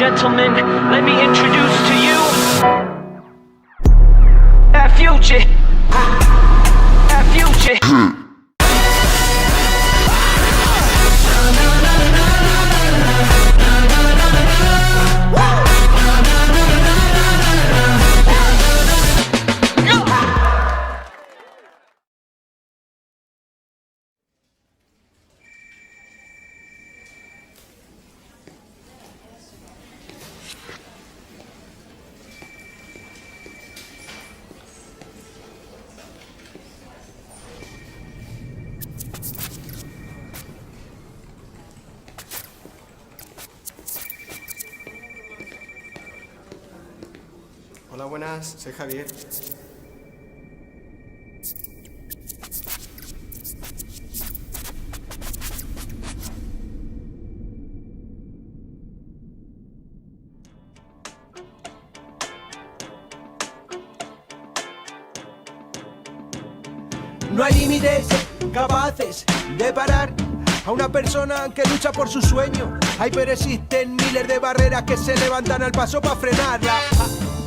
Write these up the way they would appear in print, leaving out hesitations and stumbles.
gentlemen, let me introduce to you our future. Our future. Hola, buenas, soy Javier. No hay límites capaces de parar a una persona que lucha por su sueño. Pero existen miles de barreras que se levantan al paso para frenarla.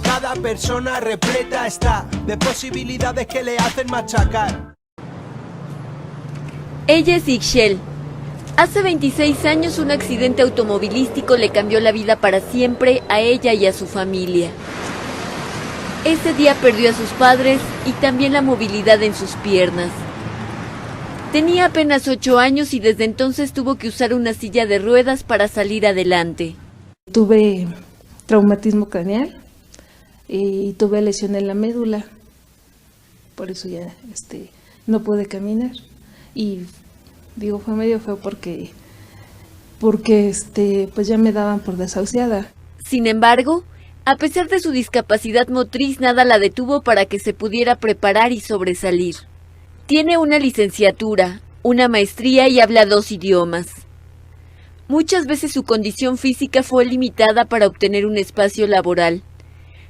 Cada persona repleta está de posibilidades que le hacen machacar. Ella es Ixchel. Hace 26 años un accidente automovilístico le cambió la vida para siempre a ella y a su familia. Ese día perdió a sus padres y también la movilidad en sus piernas. Tenía apenas 8 años y desde entonces tuvo que usar una silla de ruedas para salir adelante. Tuve traumatismo craneal y tuve lesión en la médula, por eso ya no pude caminar. Y digo, fue medio feo porque pues ya me daban por desahuciada. Sin embargo, a pesar de su discapacidad motriz, nada la detuvo para que se pudiera preparar y sobresalir. Tiene una licenciatura, una maestría y habla 2 idiomas. Muchas veces su condición física fue limitada para obtener un espacio laboral.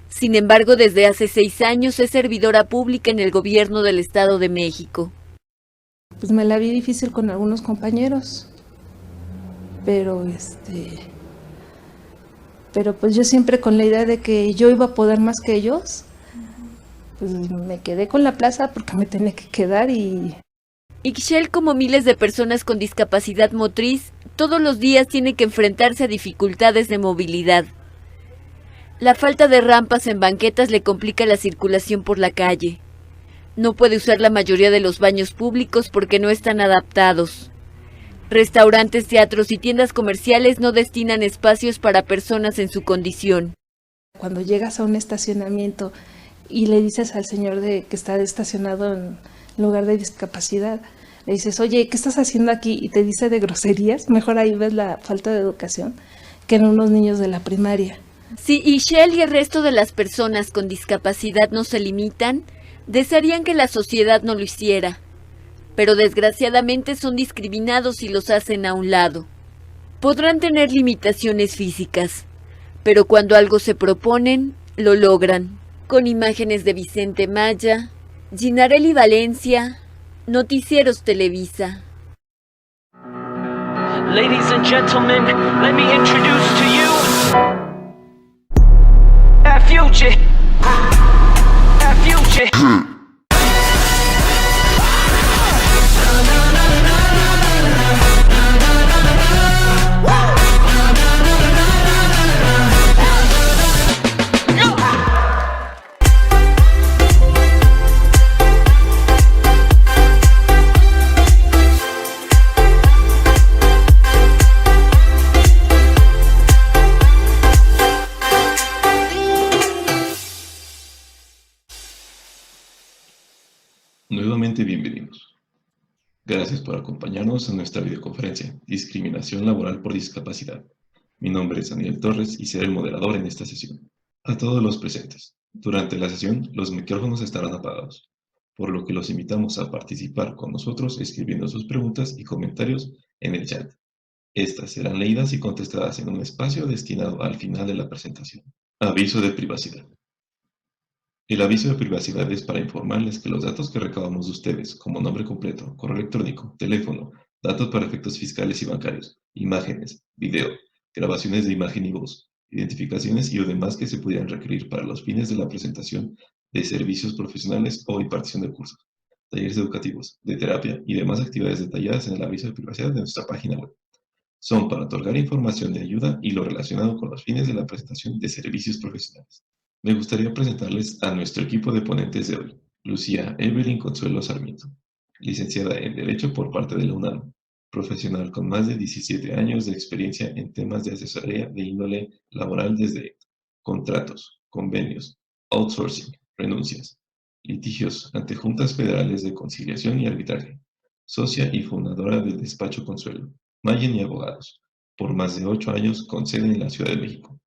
Sin embargo, desde hace 6 años es servidora pública en el gobierno del Estado de México. Pues me la vi difícil con algunos compañeros, pero pues yo siempre con la idea de que yo iba a poder más que ellos, pues me quedé con la plaza porque me tenía que quedar y... Ixchel, como miles de personas con discapacidad motriz, todos los días tiene que enfrentarse a dificultades de movilidad. La falta de rampas en banquetas le complica la circulación por la calle. No puede usar la mayoría de los baños públicos porque no están adaptados. Restaurantes, teatros y tiendas comerciales no destinan espacios para personas en su condición. Cuando llegas a un estacionamiento y le dices al señor que está estacionado en lugar de discapacidad, le dices, oye, ¿qué estás haciendo aquí? Y te dice de groserías, mejor ahí ves la falta de educación que en unos niños de la primaria. Si Ixchel y el resto de las personas con discapacidad no se limitan, desearían que la sociedad no lo hiciera, pero desgraciadamente son discriminados y los hacen a un lado. Podrán tener limitaciones físicas, pero cuando algo se proponen, lo logran. Con imágenes de Vicente Maya, Ginarelli Valencia, Noticieros Televisa. Ladies and gentlemen, let me introduce to you our future. Our future. Nuevamente bienvenidos. Gracias por acompañarnos en nuestra videoconferencia Discriminación Laboral por Discapacidad. Mi nombre es Daniel Torres y seré el moderador en esta sesión. A todos los presentes, durante la sesión los micrófonos estarán apagados, por lo que los invitamos a participar con nosotros escribiendo sus preguntas y comentarios en el chat. Estas serán leídas y contestadas en un espacio destinado al final de la presentación. Aviso de privacidad. El aviso de privacidad es para informarles que los datos que recabamos de ustedes, como nombre completo, correo electrónico, teléfono, datos para efectos fiscales y bancarios, imágenes, video, grabaciones de imagen y voz, identificaciones y o demás que se pudieran requerir para los fines de la presentación de servicios profesionales o impartición de cursos, talleres educativos, de terapia y demás actividades detalladas en el aviso de privacidad de nuestra página web. Son para otorgar información de ayuda y lo relacionado con los fines de la presentación de servicios profesionales. Me gustaría presentarles a nuestro equipo de ponentes de hoy. Lucía Evelyn Consuelo Sarmiento, licenciada en Derecho por parte de la UNAM, profesional con más de 17 años de experiencia en temas de asesoría de índole laboral desde contratos, convenios, outsourcing, renuncias, litigios ante juntas federales de conciliación y arbitraje, socia y fundadora del despacho Consuelo, Mayen y Abogados, por más de 8 años con sede en la Ciudad de México,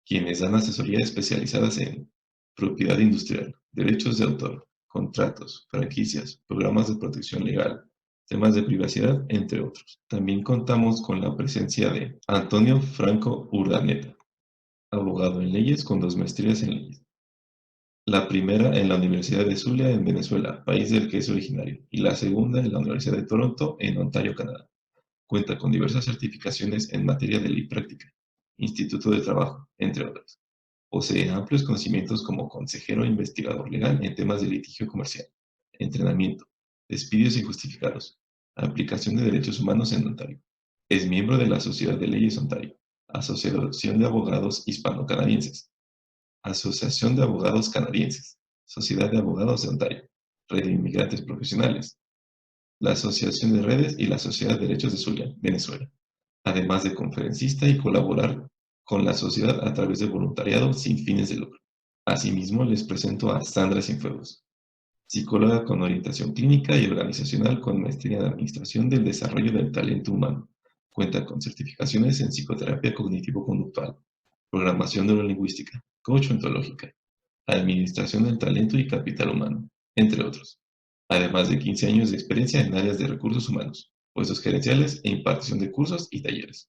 quienes dan asesoría especializadas en propiedad industrial, derechos de autor, contratos, franquicias, programas de protección legal, temas de privacidad, entre otros. También contamos con la presencia de Antonio Franco Urdaneta, abogado en leyes con 2 maestrías en leyes. La primera en la Universidad de Zulia en Venezuela, país del que es originario, y la segunda en la Universidad de Toronto en Ontario, Canadá. Cuenta con diversas certificaciones en materia de ley práctica, Instituto de Trabajo, entre otras. Posee amplios conocimientos como consejero e investigador legal en temas de litigio comercial, entrenamiento, despidos injustificados, aplicación de derechos humanos en Ontario. Es miembro de la Sociedad de Leyes Ontario, Asociación de Abogados Hispano-Canadienses, Asociación de Abogados Canadienses, Sociedad de Abogados de Ontario, Red de Inmigrantes Profesionales, la Asociación de Redes y la Sociedad de Derechos de Zulia, Venezuela, además de conferencista y colaborar con la sociedad a través de voluntariado sin fines de lucro. Asimismo, les presento a Sandra Cienfuegos, psicóloga con orientación clínica y organizacional con maestría en Administración del Desarrollo del Talento Humano. Cuenta con certificaciones en psicoterapia cognitivo-conductual, programación neurolingüística, coach ontológica, administración del talento y capital humano, entre otros. Además de 15 años de experiencia en áreas de recursos humanos, puestos gerenciales e impartición de cursos y talleres.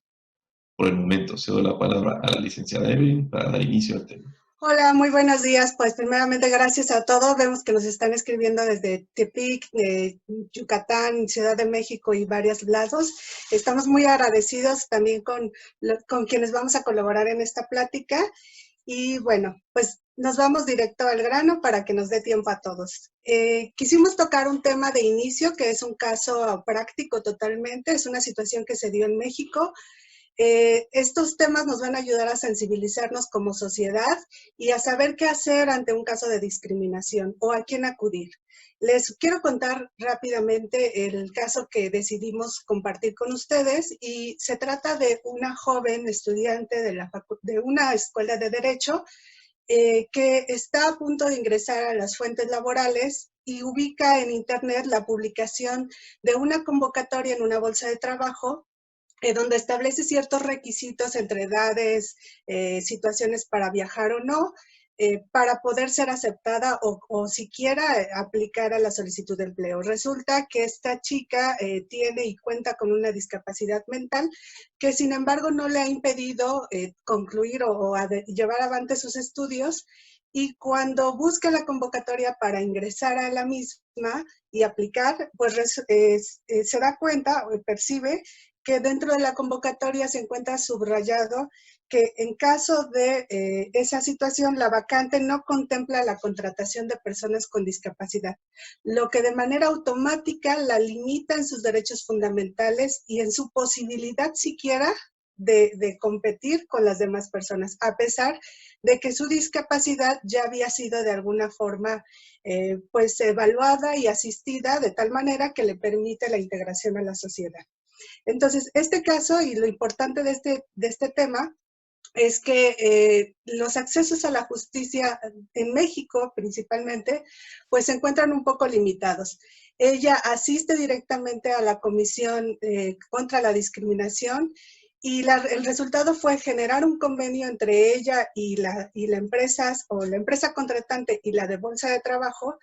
Por el momento, cedo la palabra a la licenciada Evelyn para dar inicio al tema. Hola, muy buenos días. Pues primeramente gracias a todos. Vemos que nos están escribiendo desde Tepic, Yucatán, Ciudad de México y varios lados. Estamos muy agradecidos también con quienes vamos a colaborar en esta plática. Y bueno, pues nos vamos directo al grano para que nos dé tiempo a todos. Quisimos tocar un tema de inicio que es un caso práctico totalmente. Es una situación que se dio en México. Estos temas nos van a ayudar a sensibilizarnos como sociedad y a saber qué hacer ante un caso de discriminación o a quién acudir. Les quiero contar rápidamente el caso que decidimos compartir con ustedes y se trata de una joven estudiante de una escuela de Derecho que está a punto de ingresar a las fuentes laborales y ubica en internet la publicación de una convocatoria en una bolsa de trabajo donde establece ciertos requisitos entre edades, situaciones para viajar o no, para poder ser aceptada o siquiera aplicar a la solicitud de empleo. Resulta que esta chica tiene y cuenta con una discapacidad mental que sin embargo no le ha impedido concluir o llevar adelante sus estudios, y cuando busca la convocatoria para ingresar a la misma y aplicar, pues se da cuenta o percibe que dentro de la convocatoria se encuentra subrayado que en caso de esa situación, la vacante no contempla la contratación de personas con discapacidad, lo que de manera automática la limita en sus derechos fundamentales y en su posibilidad siquiera de competir con las demás personas, a pesar de que su discapacidad ya había sido de alguna forma pues evaluada y asistida de tal manera que le permite la integración a la sociedad. Entonces, este caso y lo importante de este tema es que los accesos a la justicia en México principalmente, pues se encuentran un poco limitados. Ella asiste directamente a la Comisión contra la Discriminación y el resultado fue generar un convenio entre ella y la empresa o la empresa contratante y la de bolsa de trabajo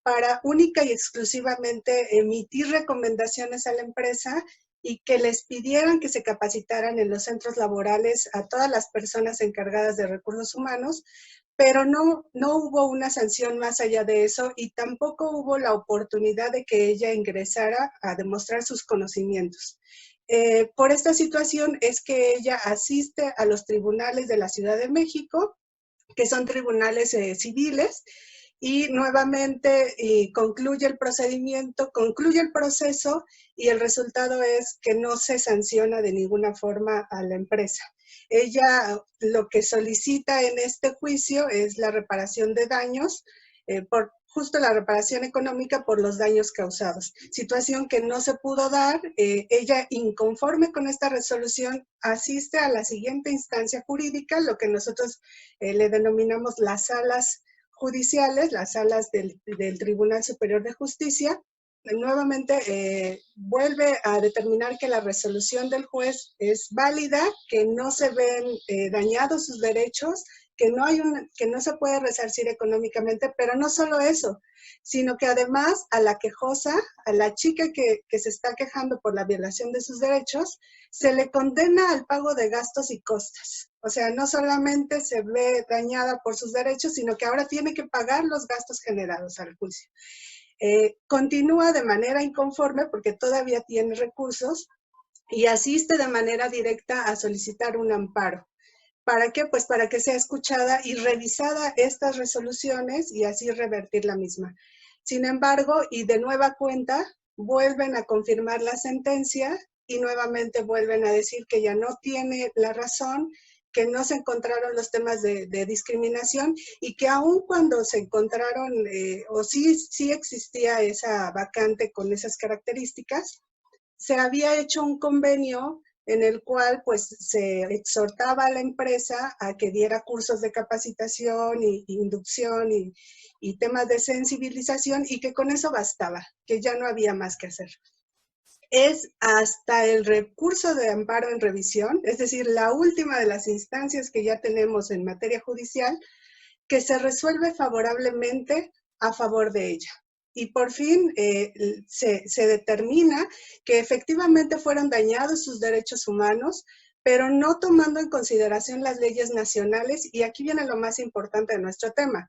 para única y exclusivamente emitir recomendaciones a la empresa y que les pidieran que se capacitaran en los centros laborales a todas las personas encargadas de recursos humanos, pero no hubo una sanción más allá de eso y tampoco hubo la oportunidad de que ella ingresara a demostrar sus conocimientos. Por esta situación es que ella asiste a los tribunales de la Ciudad de México, que son tribunales civiles, y nuevamente concluye el procedimiento, concluye el proceso, y el resultado es que no se sanciona de ninguna forma a la empresa. Ella lo que solicita en este juicio es la reparación de daños, por justo la reparación económica por los daños causados. Situación que no se pudo dar. Ella, inconforme con esta resolución, asiste a la siguiente instancia jurídica, lo que nosotros le denominamos las salas judiciales, las salas del Tribunal Superior de Justicia. Nuevamente vuelve a determinar que la resolución del juez es válida, que no se ven dañados sus derechos, que no se puede resarcir económicamente, pero no solo eso, sino que además a la quejosa, a la chica que se está quejando por la violación de sus derechos, se le condena al pago de gastos y costas. O sea, no solamente se ve dañada por sus derechos, sino que ahora tiene que pagar los gastos generados al juicio. Continúa de manera inconforme porque todavía tiene recursos y asiste de manera directa a solicitar un amparo. ¿Para qué? Pues para que sea escuchada y revisada estas resoluciones y así revertir la misma. Sin embargo, y de nueva cuenta, vuelven a confirmar la sentencia y nuevamente vuelven a decir que ya no tiene la razón, que no se encontraron los temas de discriminación y que aun cuando se encontraron, o sí existía esa vacante con esas características, se había hecho un convenio en el cual pues se exhortaba a la empresa a que diera cursos de capacitación y inducción y temas de sensibilización y que con eso bastaba, que ya no había más que hacer. Es hasta el recurso de amparo en revisión, es decir, la última de las instancias que ya tenemos en materia judicial, que se resuelve favorablemente a favor de ella. Y por fin se determina que efectivamente fueron dañados sus derechos humanos, pero no tomando en consideración las leyes nacionales, y aquí viene lo más importante de nuestro tema,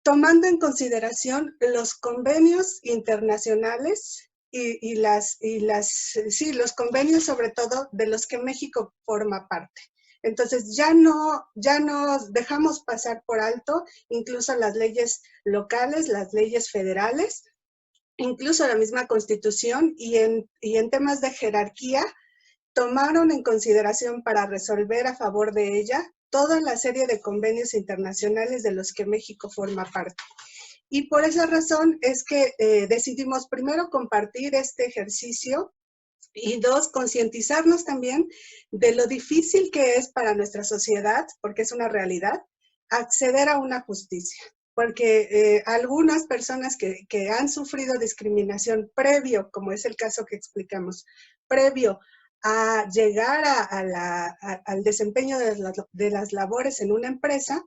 tomando en consideración los convenios internacionales y los convenios sobre todo de los que México forma parte. Entonces ya no dejamos pasar por alto incluso las leyes locales, las leyes federales, incluso la misma Constitución, y en temas de jerarquía tomaron en consideración para resolver a favor de ella toda la serie de convenios internacionales de los que México forma parte. Y por esa razón es que decidimos primero compartir este ejercicio y dos, concientizarnos también de lo difícil que es para nuestra sociedad, porque es una realidad, acceder a una justicia. Porque algunas personas que han sufrido discriminación previo, como es el caso que explicamos, previo a llegar al desempeño de las labores en una empresa,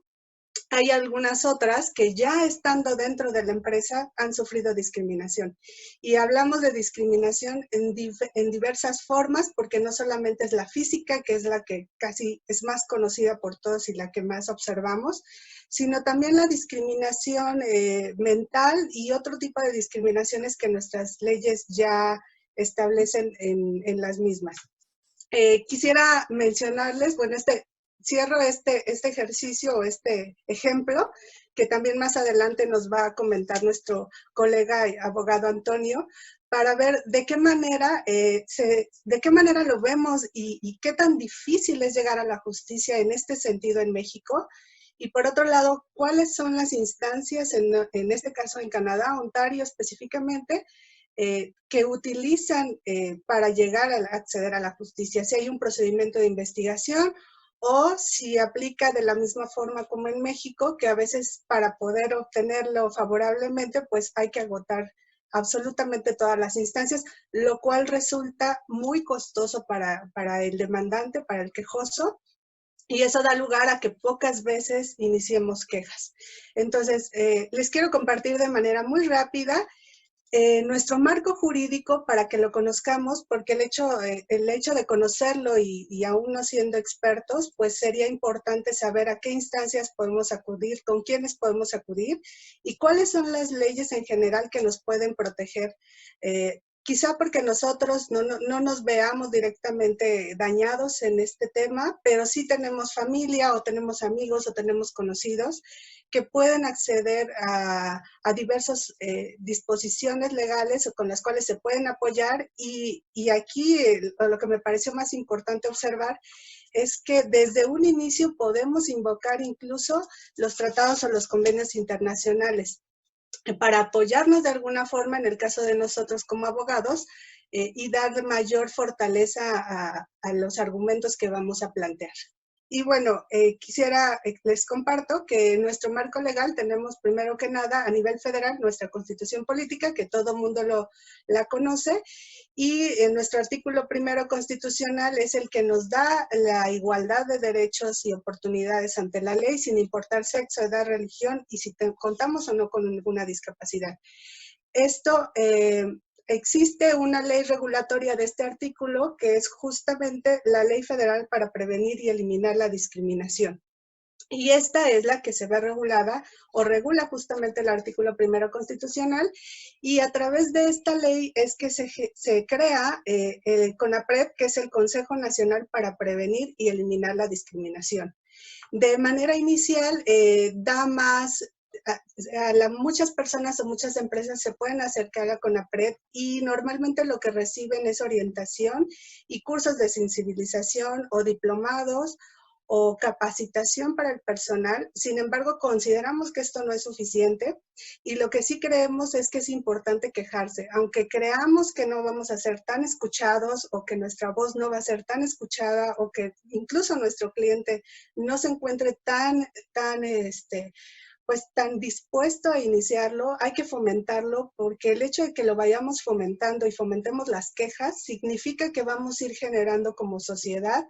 hay algunas otras que ya estando dentro de la empresa han sufrido discriminación. Y hablamos de discriminación en diversas formas, porque no solamente es la física, que es la que casi es más conocida por todos y la que más observamos, sino también la discriminación mental y otro tipo de discriminaciones que nuestras leyes ya establecen en las mismas. Quisiera mencionarles, bueno, cierro este ejercicio o este ejemplo, que también más adelante nos va a comentar nuestro colega y abogado Antonio, para ver de qué manera lo vemos y qué tan difícil es llegar a la justicia en este sentido en México. Y por otro lado, cuáles son las instancias, en este caso en Canadá, Ontario específicamente, que utilizan para llegar a acceder a la justicia. Si hay un procedimiento de investigación o si aplica de la misma forma como en México, que a veces para poder obtenerlo favorablemente, pues hay que agotar absolutamente todas las instancias, lo cual resulta muy costoso para el demandante, para el quejoso, y eso da lugar a que pocas veces iniciemos quejas. Entonces, les quiero compartir de manera muy rápida nuestro marco jurídico para que lo conozcamos, porque el hecho de conocerlo y aún no siendo expertos, pues sería importante saber a qué instancias podemos acudir, con quiénes podemos acudir y cuáles son las leyes en general que nos pueden proteger quizá porque nosotros no nos veamos directamente dañados en este tema, pero sí tenemos familia o tenemos amigos o tenemos conocidos que pueden acceder a diversas disposiciones legales o con las cuales se pueden apoyar y aquí lo que me pareció más importante observar es que desde un inicio podemos invocar incluso los tratados o los convenios internacionales para apoyarnos de alguna forma en el caso de nosotros como abogados y dar mayor fortaleza a los argumentos que vamos a plantear. Y bueno, les comparto que en nuestro marco legal tenemos primero que nada a nivel federal nuestra Constitución Política, que todo mundo la conoce, y en nuestro artículo primero constitucional es el que nos da la igualdad de derechos y oportunidades ante la ley, sin importar sexo, edad, religión y si contamos o no con ninguna discapacidad. Esto existe una ley regulatoria de este artículo que es justamente la Ley Federal para Prevenir y Eliminar la Discriminación. Y esta es la que se ve regulada o regula justamente el artículo primero constitucional y a través de esta ley es que se crea el CONAPRED, que es el Consejo Nacional para Prevenir y Eliminar la Discriminación. De manera inicial da más... muchas personas o muchas empresas se pueden acercar a CONAPRED y normalmente lo que reciben es orientación y cursos de sensibilización o diplomados o capacitación para el personal. Sin embargo, consideramos que esto no es suficiente y lo que sí creemos es que es importante quejarse. Aunque creamos que no vamos a ser tan escuchados o que nuestra voz no va a ser tan escuchada o que incluso nuestro cliente no se encuentre tan dispuesto a iniciarlo, hay que fomentarlo porque el hecho de que lo vayamos fomentando y fomentemos las quejas significa que vamos a ir generando como sociedad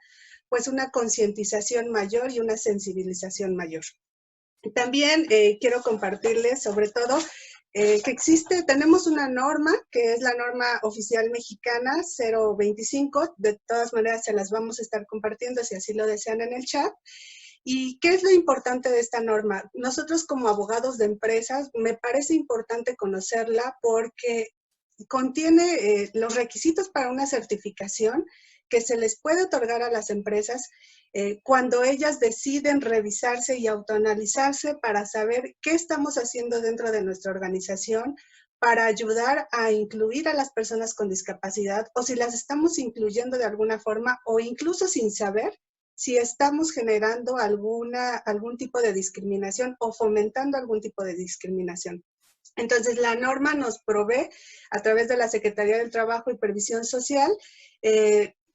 pues una concientización mayor y una sensibilización mayor. También quiero compartirles sobre todo que tenemos una norma que es la norma oficial mexicana 025, de todas maneras se las vamos a estar compartiendo si así lo desean en el chat. ¿Y qué es lo importante de esta norma? Nosotros como abogados de empresas me parece importante conocerla porque contiene los requisitos para una certificación que se les puede otorgar a las empresas cuando ellas deciden revisarse y autoanalizarse para saber qué estamos haciendo dentro de nuestra organización para ayudar a incluir a las personas con discapacidad o si las estamos incluyendo de alguna forma o incluso sin saber si estamos generando algún tipo de discriminación o fomentando algún tipo de discriminación. Entonces, la norma nos provee, a través de la Secretaría del Trabajo y Previsión Social,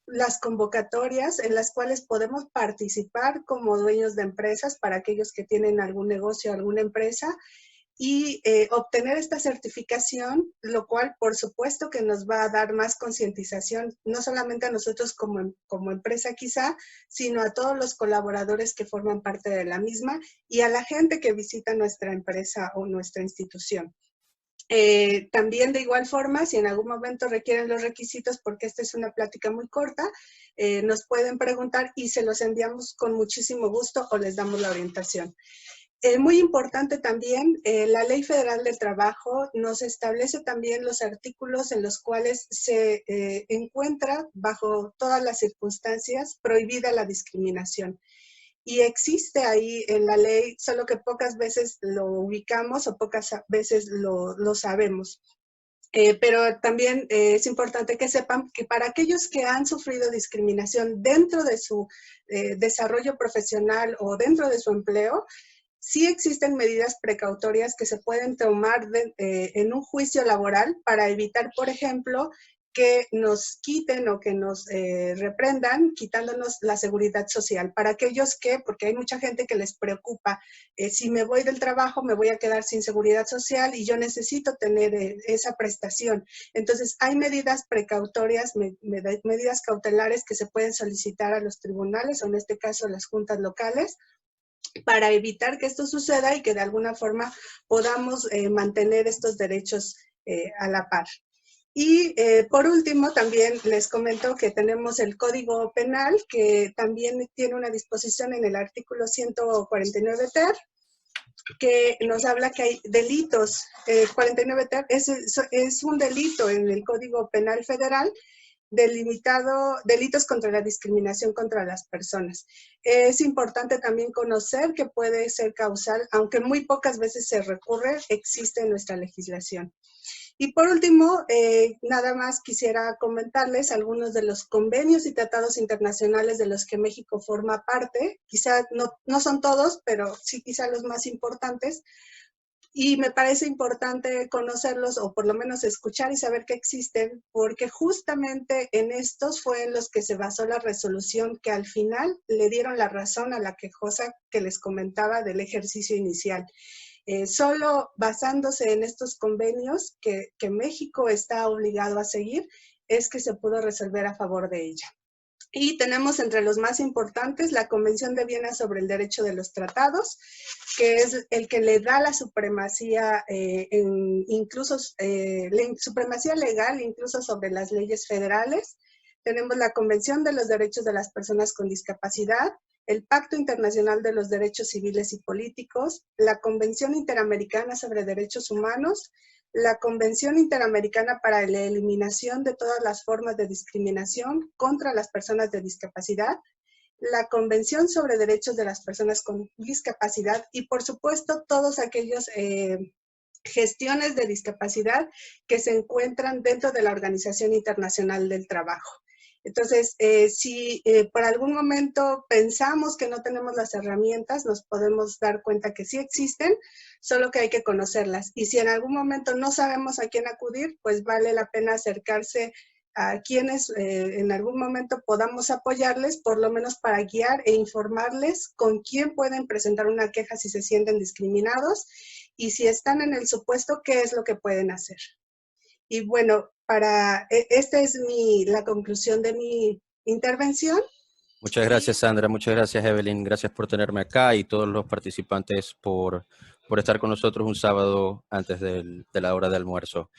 las convocatorias en las cuales podemos participar como dueños de empresas para aquellos que tienen algún negocio, alguna empresa, y obtener esta certificación, lo cual por supuesto que nos va a dar más concientización, no solamente a nosotros como empresa quizá, sino a todos los colaboradores que forman parte de la misma y a la gente que visita nuestra empresa o nuestra institución. También de igual forma, si en algún momento requieren los requisitos, porque esta es una plática muy corta, nos pueden preguntar y se los enviamos con muchísimo gusto o les damos la orientación. Muy importante también, la Ley Federal del Trabajo nos establece también los artículos en los cuales se encuentra bajo todas las circunstancias prohibida la discriminación. Y existe ahí en la ley, solo que pocas veces lo ubicamos o pocas veces lo sabemos. Pero también es importante que sepan que para aquellos que han sufrido discriminación dentro de su desarrollo profesional o dentro de su empleo, sí existen medidas precautorias que se pueden tomar en un juicio laboral para evitar, por ejemplo, que nos quiten o que nos reprendan quitándonos la seguridad social. Para aquellos porque hay mucha gente que les preocupa, si me voy del trabajo me voy a quedar sin seguridad social y yo necesito tener esa prestación. Entonces hay medidas precautorias, medidas cautelares que se pueden solicitar a los tribunales o en este caso a las juntas locales, para evitar que esto suceda y que de alguna forma podamos mantener estos derechos a la par. Y por último, también les comento que tenemos el Código Penal, que también tiene una disposición en el artículo 149 ter, que nos habla que hay delitos. 49 ter es un delito en el Código Penal Federal, delimitado delitos contra la discriminación contra las personas. Es importante también conocer que puede ser causal, aunque muy pocas veces se recurre, existe en nuestra legislación. Y por último, nada más quisiera comentarles algunos de los convenios y tratados internacionales de los que México forma parte. Quizá no son todos, pero sí quizá los más importantes. Y me parece importante conocerlos o por lo menos escuchar y saber que existen, porque justamente en estos fue en los que se basó la resolución que al final le dieron la razón a la quejosa que les comentaba del ejercicio inicial. Solo basándose en estos convenios que México está obligado a seguir, es que se pudo resolver a favor de ella. Y tenemos entre los más importantes la Convención de Viena sobre el Derecho de los Tratados, que es el que le da la supremacía, supremacía legal incluso sobre las leyes federales. Tenemos la Convención de los Derechos de las Personas con Discapacidad, el Pacto Internacional de los Derechos Civiles y Políticos, la Convención Interamericana sobre Derechos Humanos, la Convención Interamericana para la Eliminación de todas las formas de discriminación contra las personas de discapacidad, la Convención sobre Derechos de las Personas con Discapacidad y, por supuesto, todos aquellos gestiones de discapacidad que se encuentran dentro de la Organización Internacional del Trabajo. Entonces, si por algún momento pensamos que no tenemos las herramientas, nos podemos dar cuenta que sí existen, solo que hay que conocerlas. Y si en algún momento no sabemos a quién acudir, pues vale la pena acercarse a quienes en algún momento podamos apoyarles, por lo menos para guiar e informarles con quién pueden presentar una queja si se sienten discriminados y si están en el supuesto, qué es lo que pueden hacer. Y bueno, esta es la conclusión de mi intervención. Muchas gracias, Sandra. Muchas gracias, Evelyn. Gracias por tenerme acá y todos los participantes por estar con nosotros un sábado antes de la hora de almuerzo.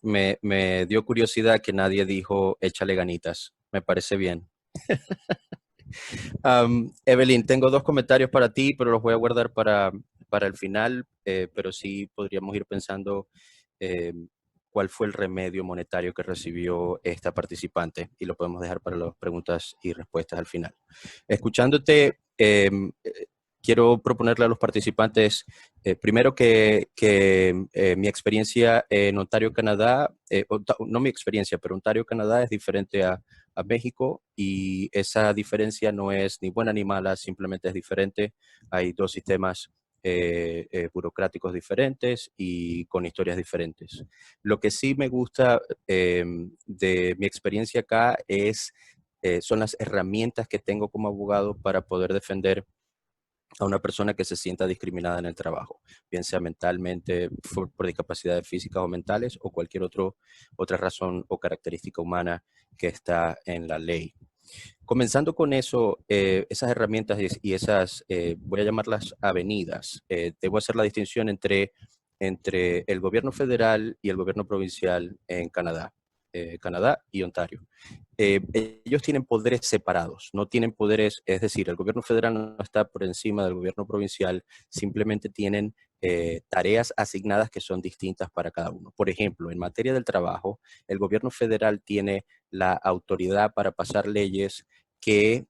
Me dio curiosidad que nadie dijo échale ganitas. Me parece bien. Evelyn, tengo 2 comentarios para ti, pero los voy a guardar para el final, pero sí podríamos ir pensando cuál fue el remedio monetario que recibió esta participante y lo podemos dejar para las preguntas y respuestas al final. Escuchándote, quiero proponerle a los participantes, primero que mi experiencia en Ontario, Canadá, no mi experiencia, pero Ontario, Canadá es diferente a México y esa diferencia no es ni buena ni mala, simplemente es diferente. Hay 2 sistemas burocráticos diferentes y con historias diferentes. Lo que sí me gusta de mi experiencia acá son las herramientas que tengo como abogado para poder defender a una persona que se sienta discriminada en el trabajo, bien sea mentalmente, por discapacidades físicas o mentales o cualquier otra razón o característica humana que está en la ley. Comenzando con eso, esas herramientas y esas, voy a llamarlas avenidas, debo hacer la distinción entre el gobierno federal y el gobierno provincial en Canadá. Canadá y Ontario. Ellos tienen poderes separados, no tienen poderes, es decir, el gobierno federal no está por encima del gobierno provincial, simplemente tienen tareas asignadas que son distintas para cada uno. Por ejemplo, en materia del trabajo, el gobierno federal tiene la autoridad para pasar leyes que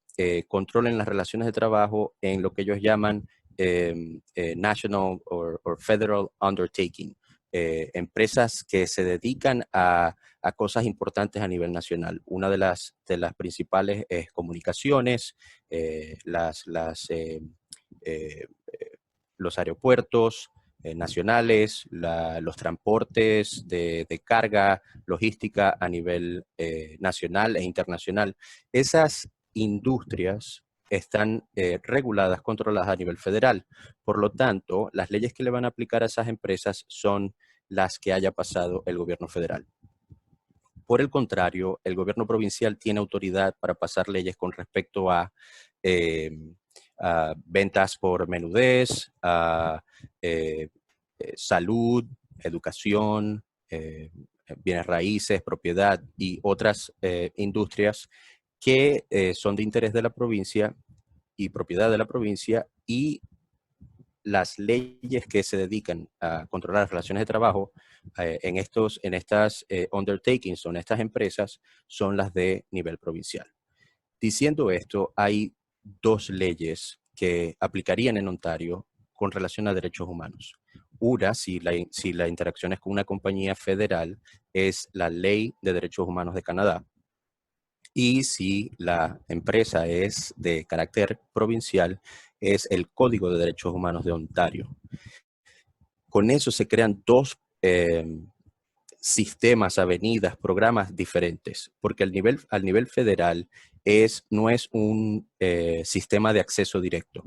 controlen las relaciones de trabajo en lo que ellos llaman national or federal undertaking. Empresas que se dedican a cosas importantes a nivel nacional. Una de las principales es comunicaciones, los aeropuertos nacionales, los transportes de carga, logística a nivel nacional e internacional. Esas industrias están reguladas, controladas a nivel federal. Por lo tanto, las leyes que le van a aplicar a esas empresas son las que haya pasado el gobierno federal. Por el contrario, el gobierno provincial tiene autoridad para pasar leyes con respecto a ventas por menudez, salud, educación, bienes raíces, propiedad y otras industrias que son de interés de la provincia y propiedad de la provincia, y las leyes que se dedican a controlar las relaciones de trabajo en estas undertakings o en estas empresas son las de nivel provincial. Diciendo esto, hay dos leyes que aplicarían en Ontario con relación a derechos humanos. Una, si la interacción es con una compañía federal, es la Ley de Derechos Humanos de Canadá. Y si la empresa es de carácter provincial, es el Código de Derechos Humanos de Ontario. Con eso se crean dos sistemas, avenidas, programas diferentes, porque al nivel federal no es un sistema de acceso directo.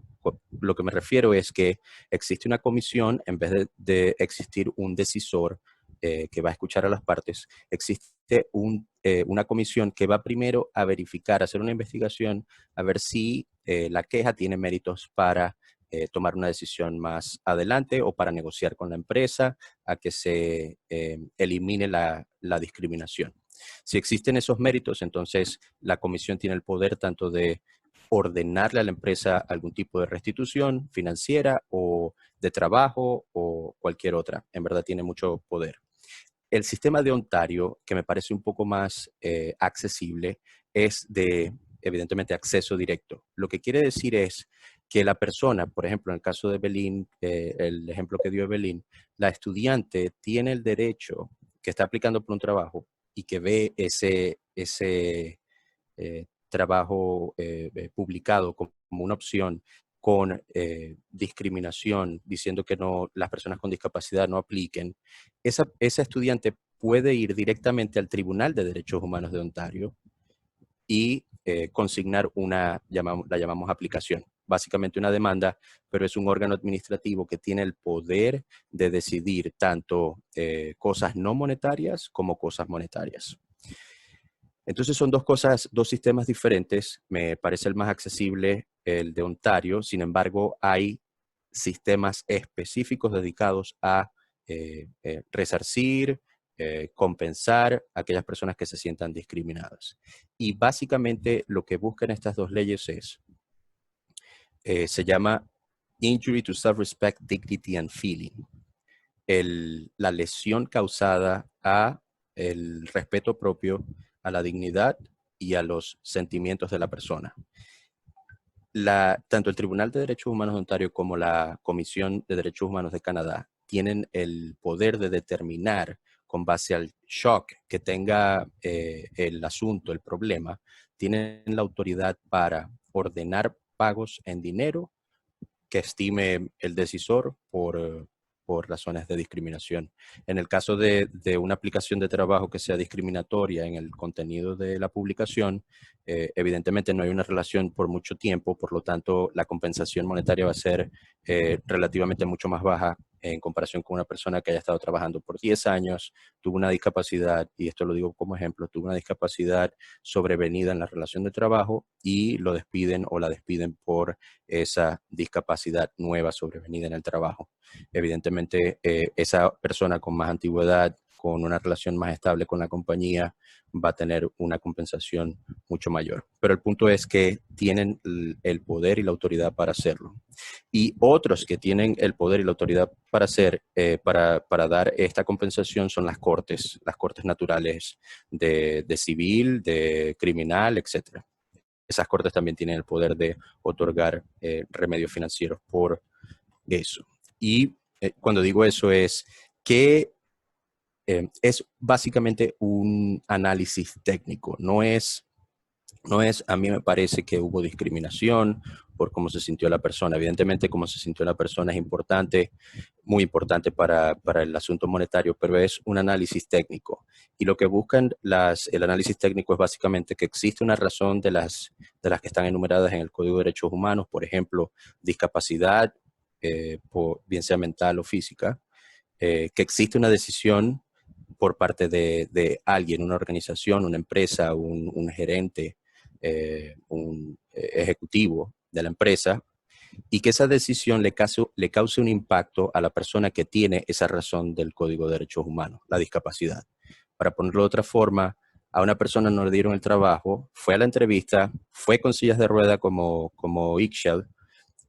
Lo que me refiero es que existe una comisión en vez de existir un decisor que va a escuchar a las partes. Existe una comisión que va primero a verificar, a hacer una investigación, a ver si la queja tiene méritos para tomar una decisión más adelante o para negociar con la empresa a que se elimine la discriminación. Si existen esos méritos, entonces la comisión tiene el poder tanto de ordenarle a la empresa algún tipo de restitución financiera o de trabajo o cualquier otra. En verdad tiene mucho poder. El sistema de Ontario, que me parece un poco más accesible, es de, evidentemente, acceso directo. Lo que quiere decir es que la persona, por ejemplo, en el caso de Evelyn, el ejemplo que dio Evelyn, la estudiante tiene el derecho, que está aplicando por un trabajo y que ve ese trabajo publicado como una opción con discriminación, diciendo que las personas con discapacidad no apliquen, esa estudiante puede ir directamente al Tribunal de Derechos Humanos de Ontario y consignar la llamamos aplicación. Básicamente una demanda, pero es un órgano administrativo que tiene el poder de decidir tanto cosas no monetarias como cosas monetarias. Entonces son dos sistemas diferentes. Me parece el más accesible el de Ontario. Sin embargo, hay sistemas específicos dedicados a resarcir, compensar a aquellas personas que se sientan discriminadas. Y básicamente lo que buscan estas dos leyes se llama Injury to Self-Respect, Dignity and Feeling. La lesión causada a el respeto propio, a la dignidad y a los sentimientos de la persona. Tanto el Tribunal de Derechos Humanos de Ontario como la Comisión de Derechos Humanos de Canadá tienen el poder de determinar, con base al shock que tenga el asunto, el problema, tienen la autoridad para ordenar pagos en dinero que estime el decisor por razones de discriminación. En el caso de una aplicación de trabajo que sea discriminatoria en el contenido de la publicación, evidentemente no hay una relación por mucho tiempo, por lo tanto la compensación monetaria va a ser relativamente mucho más baja en comparación con una persona que haya estado trabajando por 10 años, tuvo una discapacidad, y esto lo digo como ejemplo, tuvo una discapacidad sobrevenida en la relación de trabajo y lo despiden o la despiden por esa discapacidad nueva sobrevenida en el trabajo. Evidentemente, esa persona con más antigüedad, con una relación más estable con la compañía, va a tener una compensación mucho mayor. Pero el punto es que tienen el poder y la autoridad para hacerlo. Y otros que tienen el poder y la autoridad para para dar esta compensación son las cortes naturales de civil, de criminal, etc. Esas cortes también tienen el poder de otorgar remedios financieros por eso. Y cuando digo eso es que es básicamente un análisis técnico. No es, a mí me parece que hubo discriminación por cómo se sintió la persona. Evidentemente, cómo se sintió la persona es importante, muy importante para el asunto monetario, pero es un análisis técnico. Y lo que buscan el análisis técnico es básicamente que existe una razón de las que están enumeradas en el Código de Derechos Humanos, por ejemplo, discapacidad, bien sea mental o física, que existe una decisión por parte de alguien, una organización, una empresa, un gerente, un ejecutivo de la empresa, y que esa decisión le cause un impacto a la persona que tiene esa razón del Código de Derechos Humanos, la discapacidad. Para ponerlo de otra forma, a una persona no le dieron el trabajo, fue a la entrevista, fue con sillas de rueda como Ixchel,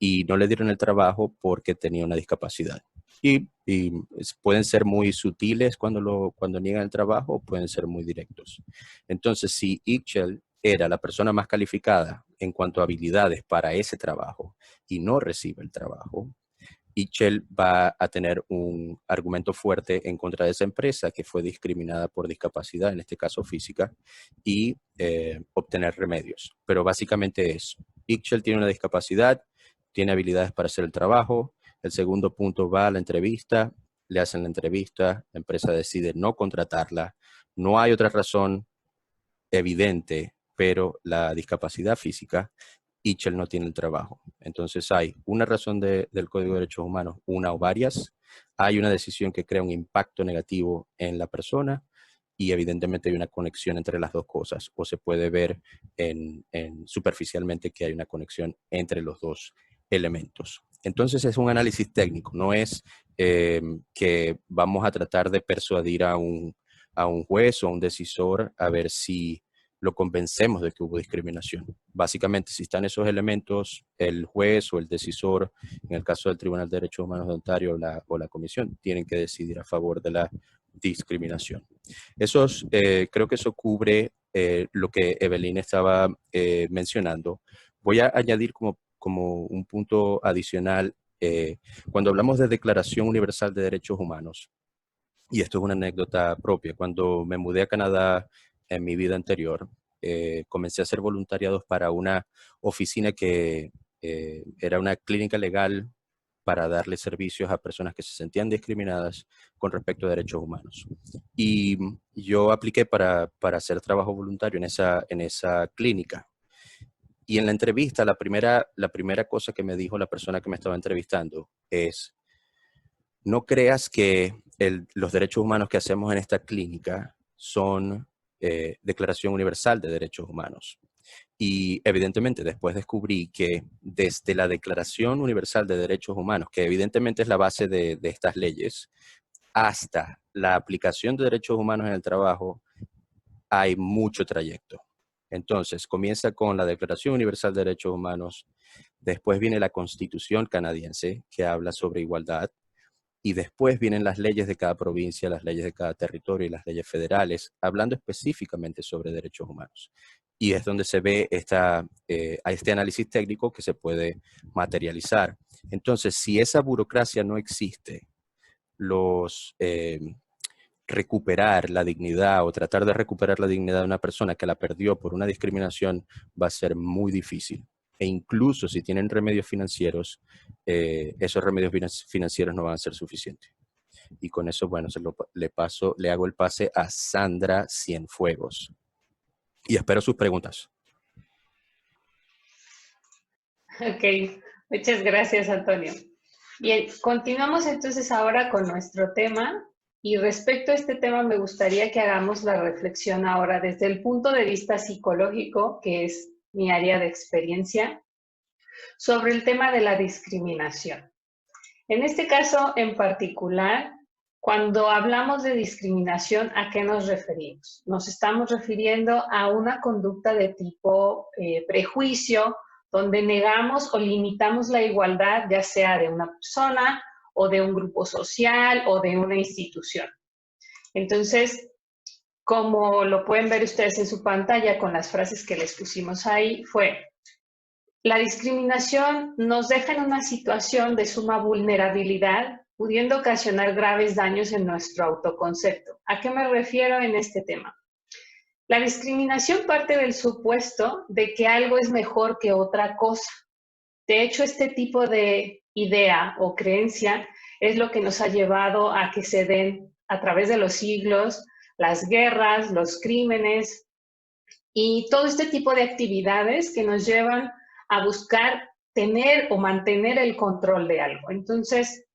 y no le dieron el trabajo porque tenía una discapacidad. Y pueden ser muy sutiles cuando niegan el trabajo, o pueden ser muy directos. Entonces, si Ixchel era la persona más calificada en cuanto a habilidades para ese trabajo y no recibe el trabajo, Ixchel va a tener un argumento fuerte en contra de esa empresa que fue discriminada por discapacidad, en este caso física, y obtener remedios. Pero básicamente es, Ixchel tiene una discapacidad, tiene habilidades para hacer el trabajo. El segundo punto, va a la entrevista, le hacen la entrevista, la empresa decide no contratarla. No hay otra razón evidente, pero la discapacidad física, Ixchel no tiene el trabajo. Entonces hay una razón del Código de Derechos Humanos, una o varias. Hay una decisión que crea un impacto negativo en la persona y evidentemente hay una conexión entre las dos cosas. O se puede ver superficialmente que hay una conexión entre los dos elementos. Entonces es un análisis técnico, no es que vamos a tratar de persuadir a un juez o a un decisor a ver si lo convencemos de que hubo discriminación. Básicamente, si están esos elementos, el juez o el decisor, en el caso del Tribunal de Derechos Humanos de Ontario o la Comisión, tienen que decidir a favor de la discriminación. Creo que eso cubre lo que Evelyn estaba mencionando. Voy a añadir como un punto adicional, cuando hablamos de Declaración Universal de Derechos Humanos, y esto es una anécdota propia, cuando me mudé a Canadá en mi vida anterior, comencé a hacer voluntariados para una oficina que era una clínica legal para darle servicios a personas que se sentían discriminadas con respecto a derechos humanos. Y yo apliqué para hacer trabajo voluntario en esa clínica. Y en la entrevista, la primera cosa que me dijo la persona que me estaba entrevistando es: no creas que los derechos humanos que hacemos en esta clínica son Declaración Universal de Derechos Humanos. Y evidentemente después descubrí que desde la Declaración Universal de Derechos Humanos, que evidentemente es la base de estas leyes, hasta la aplicación de derechos humanos en el trabajo, hay mucho trayecto. Entonces, comienza con la Declaración Universal de Derechos Humanos, después viene la Constitución canadiense, que habla sobre igualdad, y después vienen las leyes de cada provincia, las leyes de cada territorio y las leyes federales, hablando específicamente sobre derechos humanos. Y es donde se ve este análisis técnico que se puede materializar. Entonces, si esa burocracia no existe, recuperar la dignidad o tratar de recuperar la dignidad de una persona que la perdió por una discriminación va a ser muy difícil. E incluso si tienen remedios financieros, esos remedios financieros no van a ser suficientes. Y con eso, bueno, le hago el pase a Sandra Cienfuegos. Y espero sus preguntas. Ok, muchas gracias, Antonio. Bien, continuamos entonces ahora con nuestro tema. Y respecto a este tema, me gustaría que hagamos la reflexión ahora desde el punto de vista psicológico, que es mi área de experiencia, sobre el tema de la discriminación. En este caso en particular, cuando hablamos de discriminación, ¿a qué nos referimos? Nos estamos refiriendo a una conducta de tipo prejuicio, donde negamos o limitamos la igualdad, ya sea de una persona o de un grupo social o de una institución. Entonces, como lo pueden ver ustedes en su pantalla con las frases que les pusimos ahí, la discriminación nos deja en una situación de suma vulnerabilidad, pudiendo ocasionar graves daños en nuestro autoconcepto. ¿A qué me refiero en este tema? La discriminación parte del supuesto de que algo es mejor que otra cosa. De hecho, este tipo de idea o creencia es lo que nos ha llevado a que se den a través de los siglos las guerras, los crímenes y todo este tipo de actividades que nos llevan a buscar tener o mantener el control de algo. Entonces,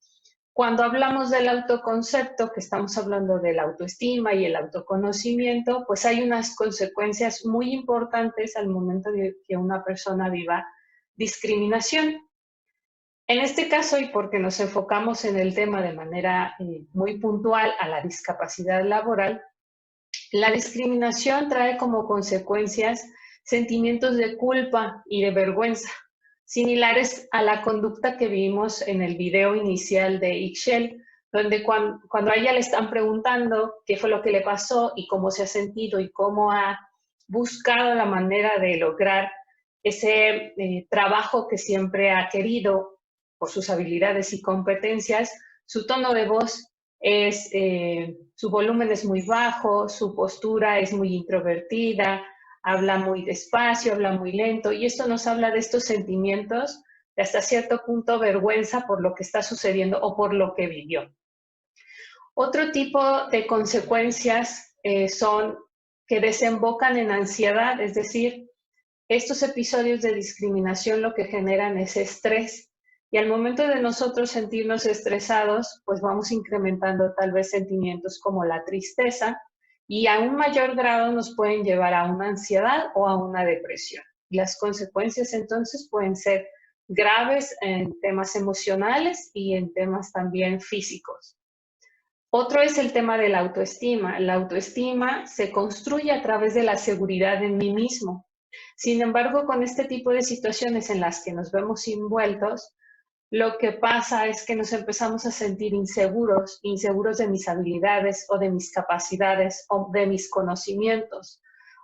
cuando hablamos del autoconcepto, que estamos hablando de la autoestima y el autoconocimiento, pues hay unas consecuencias muy importantes al momento de que una persona viva discriminación. En este caso, y porque nos enfocamos en el tema de manera muy puntual a la discapacidad laboral, la discriminación trae como consecuencias sentimientos de culpa y de vergüenza, similares a la conducta que vimos en el video inicial de Ixchel, donde cuando a ella le están preguntando qué fue lo que le pasó y cómo se ha sentido y cómo ha buscado la manera de lograr ese trabajo que siempre ha querido por sus habilidades y competencias, su tono de voz es, su volumen es muy bajo, su postura es muy introvertida, habla muy despacio, habla muy lento, y esto nos habla de estos sentimientos de hasta cierto punto vergüenza por lo que está sucediendo o por lo que vivió. Otro tipo de consecuencias son que desembocan en ansiedad, es decir, estos episodios de discriminación lo que generan es estrés, y al momento de nosotros sentirnos estresados, pues vamos incrementando tal vez sentimientos como la tristeza, y a un mayor grado nos pueden llevar a una ansiedad o a una depresión. Y las consecuencias entonces pueden ser graves en temas emocionales y en temas también físicos. Otro es el tema de la autoestima. La autoestima se construye a través de la seguridad en mí mismo. Sin embargo, con este tipo de situaciones en las que nos vemos envueltos, lo que pasa es que nos empezamos a sentir inseguros, inseguros de mis habilidades o de mis capacidades o de mis conocimientos.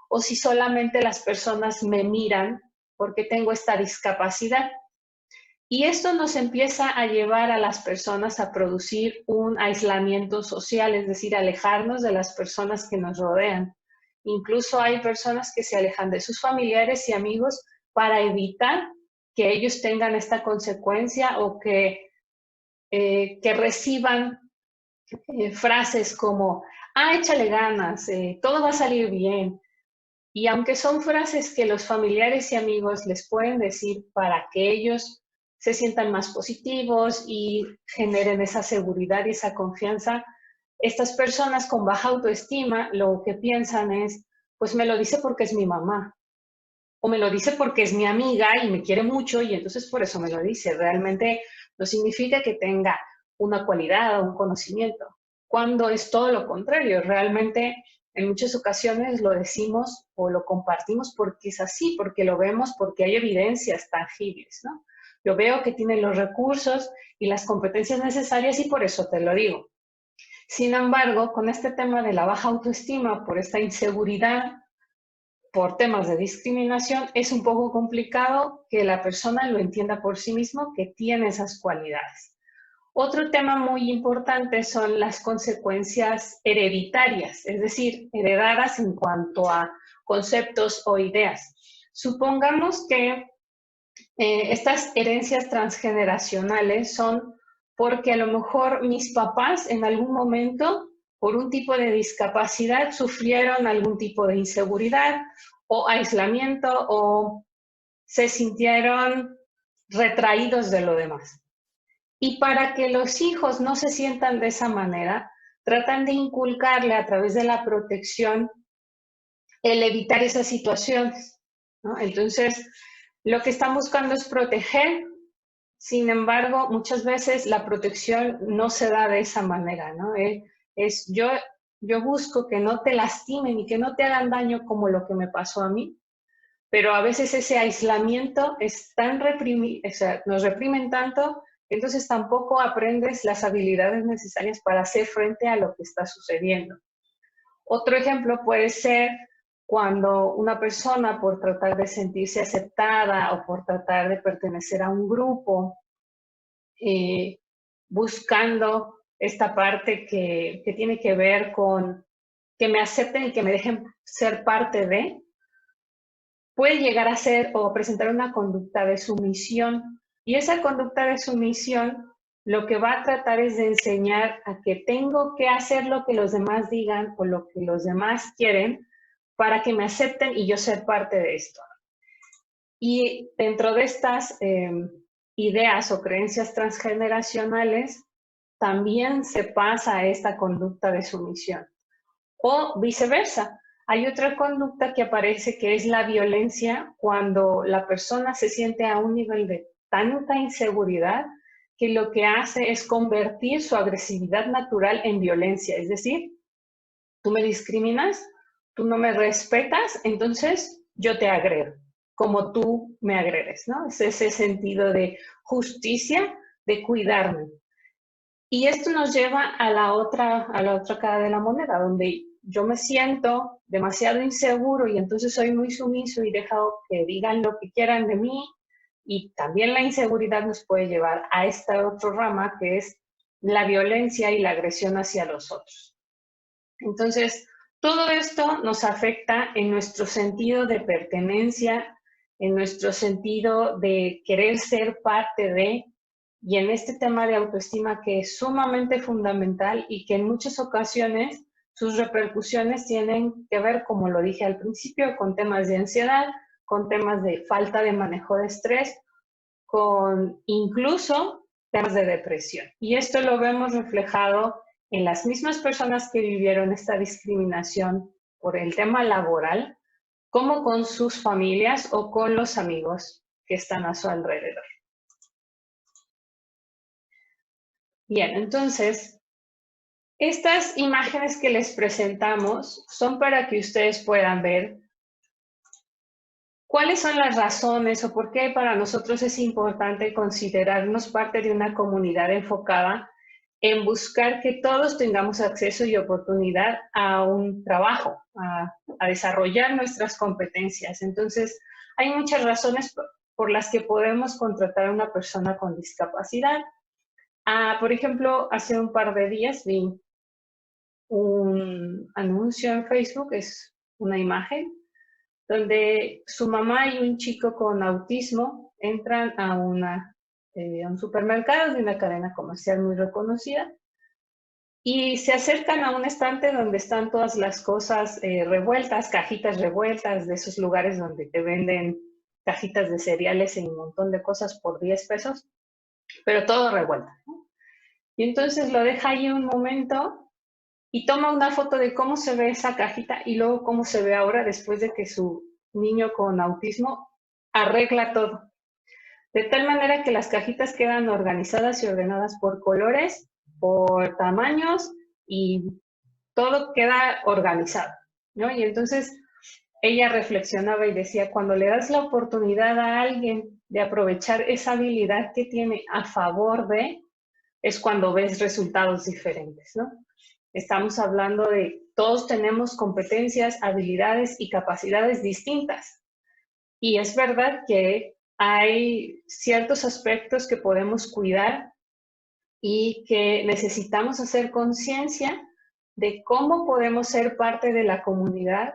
O si solamente las personas me miran porque tengo esta discapacidad. Y esto nos empieza a llevar a las personas a producir un aislamiento social, es decir, alejarnos de las personas que nos rodean. Incluso hay personas que se alejan de sus familiares y amigos para evitar que ellos tengan esta consecuencia o que reciban frases como, échale ganas, todo va a salir bien. Y aunque son frases que los familiares y amigos les pueden decir para que ellos se sientan más positivos y generen esa seguridad y esa confianza, estas personas con baja autoestima lo que piensan es, pues me lo dice porque es mi mamá, o me lo dice porque es mi amiga y me quiere mucho y entonces por eso me lo dice. Realmente no significa que tenga una cualidad o un conocimiento, cuando es todo lo contrario. Realmente en muchas ocasiones lo decimos o lo compartimos porque es así, porque lo vemos, porque hay evidencias tangibles, ¿no? Yo veo que tiene los recursos y las competencias necesarias y por eso te lo digo. Sin embargo, con este tema de la baja autoestima, por esta inseguridad, por temas de discriminación, es un poco complicado que la persona lo entienda por sí mismo que tiene esas cualidades. Otro tema muy importante son las consecuencias hereditarias, es decir, heredadas en cuanto a conceptos o ideas. Supongamos que estas herencias transgeneracionales son porque a lo mejor mis papás en algún momento, por un tipo de discapacidad, sufrieron algún tipo de inseguridad o aislamiento o se sintieron retraídos de lo demás. Y para que los hijos no se sientan de esa manera, tratan de inculcarle a través de la protección el evitar esas situaciones, ¿no? Entonces, lo que están buscando es proteger. Sin embargo, muchas veces la protección no se da de esa manera, ¿no? Yo busco que no te lastimen y que no te hagan daño como lo que me pasó a mí, pero a veces ese aislamiento es tan reprimido, o sea, nos reprimen tanto, entonces tampoco aprendes las habilidades necesarias para hacer frente a lo que está sucediendo. Otro ejemplo puede ser cuando una persona, por tratar de sentirse aceptada o por tratar de pertenecer a un grupo, buscando esta parte que tiene que ver con que me acepten y que me dejen ser parte de, puede llegar a ser o presentar una conducta de sumisión. Y esa conducta de sumisión lo que va a tratar es de enseñar a que tengo que hacer lo que los demás digan o lo que los demás quieren para que me acepten y yo ser parte de esto. Y dentro de estas ideas o creencias transgeneracionales, también se pasa a esta conducta de sumisión. O viceversa, hay otra conducta que aparece que es la violencia cuando la persona se siente a un nivel de tanta inseguridad que lo que hace es convertir su agresividad natural en violencia. Es decir, tú me discriminas, tú no me respetas, entonces yo te agredo. como tú me agredes, ¿no? Es ese sentido de justicia, de cuidarme. Y esto nos lleva a la otra cara de la moneda, donde yo me siento demasiado inseguro y entonces soy muy sumiso y dejo que digan lo que quieran de mí. Y también la inseguridad nos puede llevar a esta otra rama, que es la violencia y la agresión hacia los otros. Entonces, todo esto nos afecta en nuestro sentido de pertenencia, en nuestro sentido de querer ser parte de, y en este tema de autoestima que es sumamente fundamental y que en muchas ocasiones sus repercusiones tienen que ver, como lo dije al principio, con temas de ansiedad, con temas de falta de manejo de estrés, con incluso temas de depresión. Y esto lo vemos reflejado en las mismas personas que vivieron esta discriminación por el tema laboral, como con sus familias o con los amigos que están a su alrededor. Bien, entonces, estas imágenes que les presentamos son para que ustedes puedan ver cuáles son las razones o por qué para nosotros es importante considerarnos parte de una comunidad enfocada en buscar que todos tengamos acceso y oportunidad a un trabajo, a desarrollar nuestras competencias. Entonces, hay muchas razones por las que podemos contratar a una persona con discapacidad. Por ejemplo, hace un par de días vi un anuncio en Facebook, es una imagen, donde su mamá y un chico con autismo entran a un supermercado de una cadena comercial muy reconocida y se acercan a un estante donde están todas las cosas revueltas, cajitas revueltas, de esos lugares donde te venden cajitas de cereales y un montón de cosas por 10 pesos, pero todo revuelto, ¿no? Y entonces lo deja ahí un momento y toma una foto de cómo se ve esa cajita y luego cómo se ve ahora después de que su niño con autismo arregla todo. De tal manera que las cajitas quedan organizadas y ordenadas por colores, por tamaños y todo queda organizado, ¿no? Y entonces ella reflexionaba y decía, cuando le das la oportunidad a alguien de aprovechar esa habilidad que tiene a favor de, es cuando ves resultados diferentes, ¿no? Estamos hablando de todos tenemos competencias, habilidades y capacidades distintas. Y es verdad que hay ciertos aspectos que podemos cuidar y que necesitamos hacer conciencia de cómo podemos ser parte de la comunidad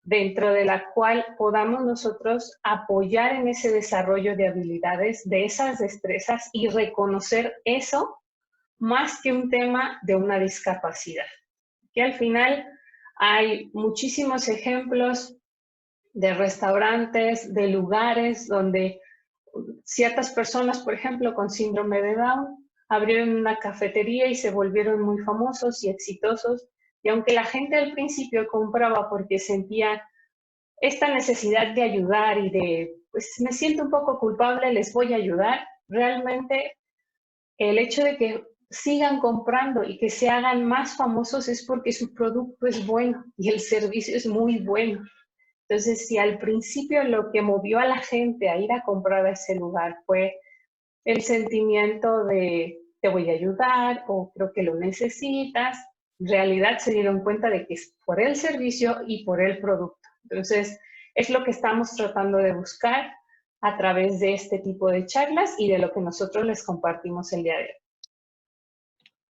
dentro de la cual podamos nosotros apoyar en ese desarrollo de habilidades, de esas destrezas y reconocer eso más que un tema de una discapacidad. Que al final hay muchísimos ejemplos de restaurantes, de lugares donde ciertas personas, por ejemplo, con síndrome de Down, abrieron una cafetería y se volvieron muy famosos y exitosos. Y aunque la gente al principio compraba porque sentía esta necesidad de ayudar y de, pues me siento un poco culpable, les voy a ayudar, realmente el hecho de que sigan comprando y que se hagan más famosos es porque su producto es bueno y el servicio es muy bueno. Entonces, si al principio lo que movió a la gente a ir a comprar a ese lugar fue el sentimiento de te voy a ayudar o creo que lo necesitas, en realidad se dieron cuenta de que es por el servicio y por el producto. Entonces, es lo que estamos tratando de buscar a través de este tipo de charlas y de lo que nosotros les compartimos el día de hoy.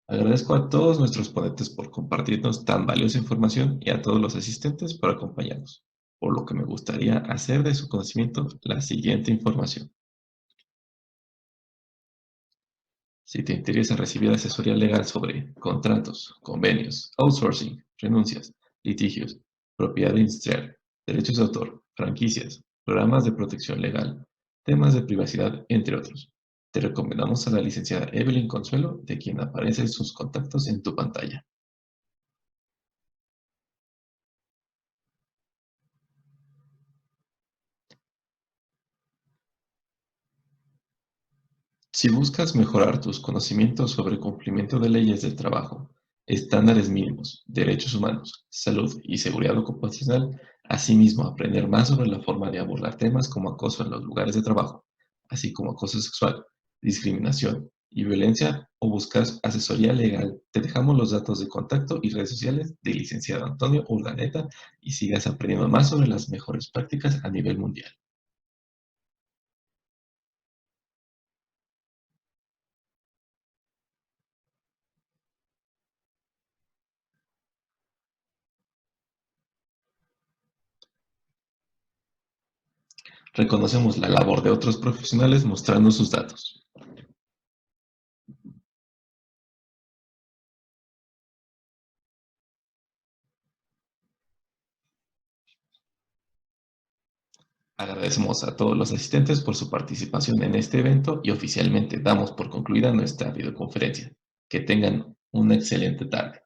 Agradezco a todos nuestros ponentes por compartirnos tan valiosa información y a todos los asistentes por acompañarnos, por lo que me gustaría hacer de su conocimiento la siguiente información. Si te interesa recibir asesoría legal sobre contratos, convenios, outsourcing, renuncias, litigios, propiedad industrial, derechos de autor, franquicias, programas de protección legal, temas de privacidad, entre otros, te recomendamos a la licenciada Evelyn Consuelo, de quien aparecen sus contactos en tu pantalla. Si buscas mejorar tus conocimientos sobre cumplimiento de leyes del trabajo, estándares mínimos, derechos humanos, salud y seguridad ocupacional, Asimismo, aprender más sobre la forma de abordar temas como acoso en los lugares de trabajo, así como acoso sexual, discriminación y violencia, o buscar asesoría legal. Te dejamos los datos de contacto y redes sociales del licenciado Antonio Urdaneta y sigas aprendiendo más sobre las mejores prácticas a nivel mundial. Reconocemos la labor de otros profesionales mostrando sus datos. Agradecemos a todos los asistentes por su participación en este evento y oficialmente damos por concluida nuestra videoconferencia. Que tengan una excelente tarde.